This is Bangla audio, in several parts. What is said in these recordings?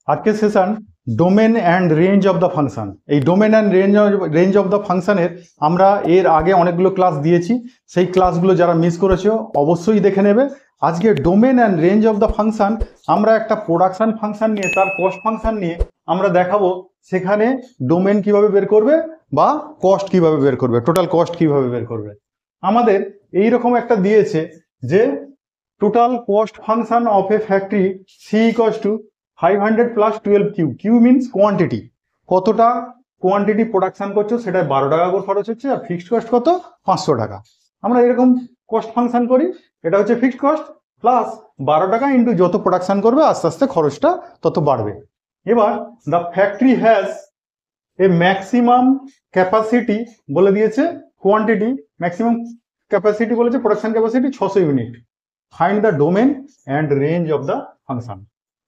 আজকের session domain and range of the function. এই domain and range of the ফাংশনের আমরা এর আগে অনেকগুলো ক্লাস দিয়েছি, সেই ক্লাসগুলো যারা মিস করেছো অবশ্যই দেখে নেবে। আজকে domain and range of the function আমরা একটা প্রোডাকশন ফাংশন নিয়ে তার কস্ট ফাংশন নিয়ে আমরা দেখাবো সেখানে ডোমেন কিভাবে বের করবে বা কস্ট কিভাবে বের করবে, টোটাল কস্ট কিভাবে বের করবে। আমাদের এইরকম একটা দিয়েছে যে total cost function of a factory C equals to 500 plus 12 Q. Q means quantity, কতটা কোয়ান্টিটি প্রোডাকশন করছো সেটাই 12 টাকা করে খরচ হচ্ছে, আর ফিক্সড কস্ট কত 500 টাকা। আমরা এরকম কস্ট ফাংশন করি, এটা হচ্ছে ফিক্সড কস্ট প্লাস 12 টাকা ইন্টু যত প্রোডাকশন করবে আস্তে আস্তে খরচটা তত বাড়বে। এবার the factory has a maximum capacity বলে দিয়েছে, কোয়ান্টিটি ম্যাক্সিমাম ক্যাপাসিটি বলেছে, production capacity 600 unit. Find the domain and range of the function.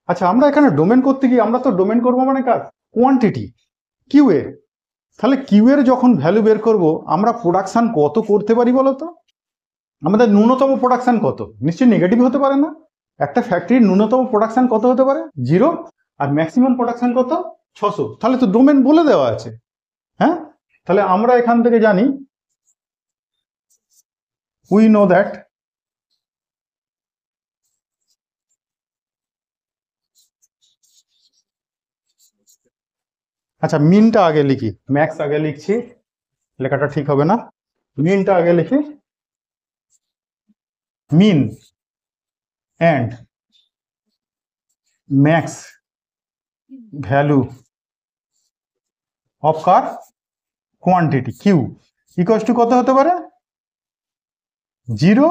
আচ্ছা, আমরা এখানে ডোমেন করতে গিয়ে আমরা তো ডোমেন করবো মানে কার কোয়ান্টিটি কিউ এর, তাহলে কিউ এর যখন ভ্যালু বের করব আমরা প্রোডাকশন কত করতে পারি বলো তো? আমাদের ন্যূনতম প্রোডাকশন কত? নিশ্চয়ই নেগেটিভ হতে পারে না। একটা ফ্যাক্টরির ন্যূনতম প্রোডাকশন কত হতে পারে? 0, আর ম্যাক্সিমাম প্রোডাকশন কত 600। তাহলে তো ডোমেন বলে দেওয়া আছে। হ্যাঁ, তাহলে আমরা এখান থেকে জানি উই নো দ্যাট আচ্ছা মিনটা আগে লিখি, ম্যাক্স আগে লিখছি, লেখাটা ঠিক হবে না। মিনটা আগে লিখি, min and max value of কার কোয়ান্টিটি কিউ ইকুয়ালস টু কত হতে পারে 0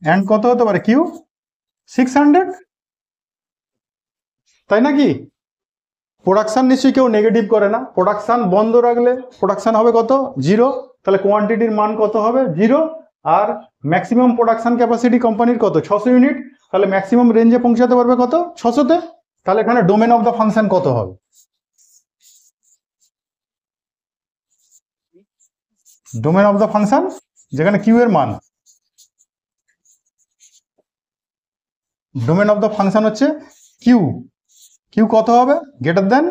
অ্যান্ড কত হতে পারে কিউ 600, তাই নাকি? প্রোডাকশন নিশ্চয়ই কেউ নেগেটিভ করে না, প্রোডাকশন বন্ধ রাখলে প্রোডাকশন হবে কত 0, তাহলে কোয়ান্টিটির মান কত হবে 0, আর ম্যাক্সিমাম প্রোডাকশন ক্যাপাসিটি কোম্পানির কত 600 ইউনিট, তাহলে ম্যাক্সিমাম রেঞ্জে পৌঁছাতে পারবে কত 600-তে। তাহলে এখানে ডোমেন অফ দ্য ফাংশন কত হবে? ডোমেন অফ দ্য ফাংশন যেখানে কিউ এর মান, ডোমেন অফ দ্য ফাংশন হচ্ছে কিউ, কিউ কত হবে greater than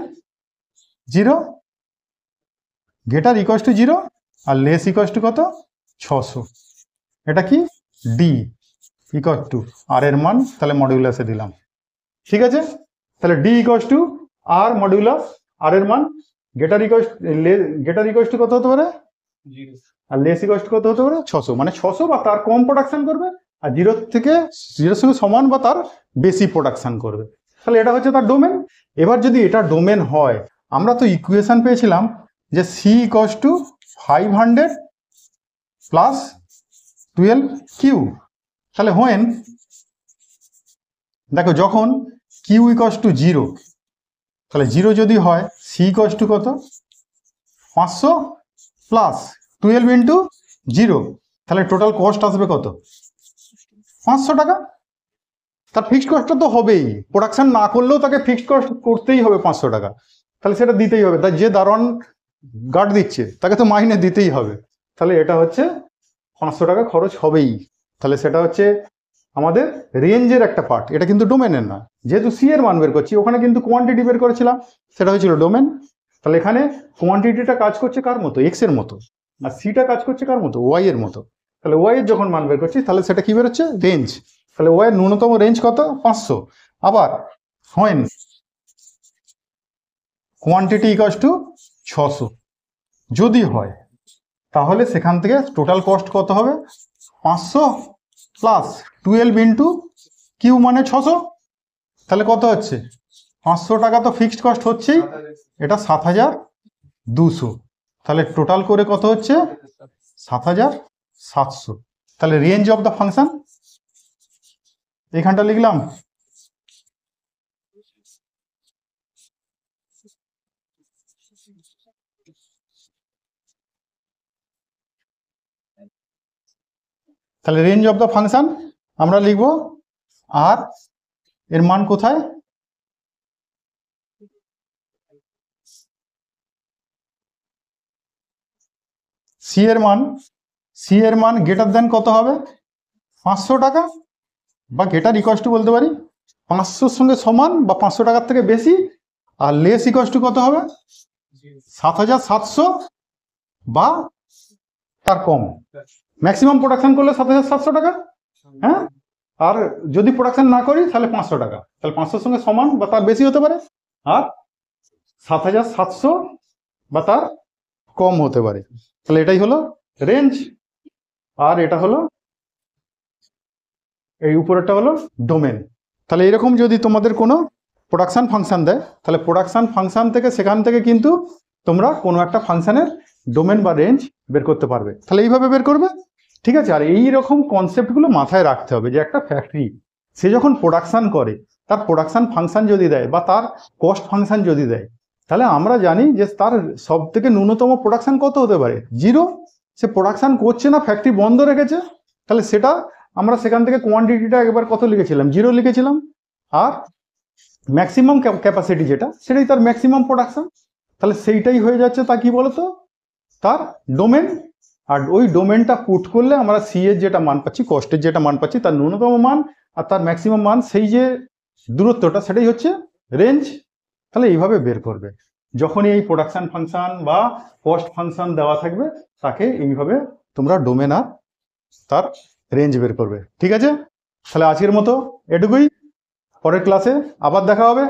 0, greater equals to 0 আর লেস ইকুয়ালস টু কত 600। এটা কি ডি ইকুয়াল টু আর এর মান, তাহলে মডিউলাসে দিলাম, ঠিক আছে। তাহলে D equals to R modulus R এর মান, গ্রেটার ইকুয়ালস টু কত হতে পারে 0 আর লেস ইকুয়ালস টু কত হতে পারে 600, মানে 600 বা তার কম প্রোডাকশন করবে, আর 0 থেকে 0 সঙ্গে সমান বা তার বেশি প্রোডাকশন করবে। তাহলে এটা হচ্ছে তার ডোমেন। এবার যদি এটা ডোমেন হয়, আমরা তো ইকুয়েশন পেয়েছিলাম যে C equals to 500 plus 12 Q. তাহলে হোয়েন দেখো যখন কিউ ইকুয়ালস টু 0, তাহলে 0 যদি হয় সি ইকুয়ালস টু কত 500 প্লাস 12 ইন্টু 0, তাহলে টোটাল কস্ট আসবে কত 500 টাকা। তার ফিক্সড কস্টটা তো হবেই, প্রোডাকশন না করলেও তাকে ফিক্সড কস্ট করতেই হবে 500 টাকা, তাহলে সেটা দিতেই হবে। তাই যে দারোয়ান গার্ড দিচ্ছে তাকে তো মাইনে দিতেই হবে, তাহলে এটা হচ্ছে 500 টাকা খরচ হবেই। তাহলে সেটা হচ্ছে আমাদের রেঞ্জের একটা পার্ট, এটা কিন্তু ডোমেনের না। যেহেতু সি এর মান বের করছি, ওখানে কিন্তু কোয়ান্টিটি বের করেছিলাম, সেটা হয়েছিল ডোমেন। তাহলে এখানে কোয়ান্টিটিটা কাজ করছে কার মতো এক্স এর মতো, আর সিটা কাজ করছে কার মতো ওয়াই এর মতো। তাহলে ওয়াই এর যখন মান বের করছি তাহলে সেটা কি বেরোচ্ছে রেঞ্জ। তাহলে ওয়াই এর ন্যূনতম রেঞ্জ কত 500। আবার হোয়েন কোয়ান্টিটি ইকুয়ালস টু 600 যদি হয়, তাহলে সেখান থেকে টোটাল কস্ট কত হবে 500 প্লাস 12 ইন্টু কিউ মানে 600, তাহলে কত হচ্ছে 500 টাকা তো ফিক্সড কস্ট হচ্ছেই, এটা 7200, তাহলে টোটাল করে কত হচ্ছে 7700। তাহলে রেঞ্জ অফ দ্য ফাংশন এখানটা লিখলাম। তাহলে রেঞ্জ অফ দ্য ফাংশন আমরা লিখব আর এর মান কোথায় সি এর মান গ্রেটার দেন কত হবে 500 টাকা, বা গ্রেটার ইকুয়ালস টু বলতে পারি 500-র সঙ্গে সমান বা 500 টাকার থেকে বেশি, আর লেস ইকুয়াল টু কত হবে? 7700 বা তার কম। ম্যাক্সিমাম প্রোডাকশন করলে 7700 টাকা, হ্যাঁ, আর যদি প্রোডাকশন না করি তাহলে 500 টাকা, তাহলে 500 সঙ্গে সমান বা তার বেশি হতে পারে, আর 7700 বা তার কম হতে পারে। তাহলে এটাই হলো রেঞ্জ, আর এটা হলো এই উপরেরটা হলো ডোমেন। তাহলে এরকম যদি তোমাদের কোনো প্রোডাকশন ফাংশন দেয়, তাহলে প্রোডাকশন ফাংশন থেকে সেখান থেকে কিন্তু তোমরা কোনো একটা ফাংশনের ডোমেন বা রেঞ্জ বের করতে পারবে। তাহলে এইভাবে বের করবে, ঠিক আছে। আর এই রকম কনসেপ্টগুলো মাথায় রাখতে হবে যে একটা ফ্যাক্টরি সে যখন প্রোডাকশন করে, তার প্রোডাকশন ফাংশন যদি দেয় বা তার কস্ট ফাংশন যদি দেয়, তাহলে আমরা জানি যে তার সব থেকে ন্যূনতম প্রোডাকশন কত হতে পারে? 0। সে প্রোডাকশন করছে না, ফ্যাক্টরি বন্ধ রেখেছে, তাহলে সেটা আমরা সেখান থেকে কোয়ান্টিটিটা একবার কত লিখেছিলাম? 0 লিখেছিলাম। আর ম্যাক্সিমাম ক্যাপাসিটি যেটা, সেটাই তার ম্যাক্সিমাম প্রোডাকশন। তাহলে সেইটাই হয়ে যাচ্ছে তা কি বলতো, তার ডোমেন। আর ওই ডোমেনটা পুট করলে আমরা সি এর যেটা মান পাচ্ছি, কস্টের যেটা মান পাচ্ছি, তার ন্যূনতম মান আর তার ম্যাক্সিমাম মান, সেই যে দূরত্বটা, সেটাই হচ্ছে রেঞ্জ। তাহলে এইভাবে বের করবে। যখনই এই প্রোডাকশন ফাংশন বা কস্ট ফাংশন দেওয়া থাকবে, তাকে এইভাবে তোমরা ডোমেন আর তার রেঞ্জ বের করবে। ঠিক আছে, তাহলে আজকের মতো এটুকুই। পরের ক্লাসে আবার দেখা হবে।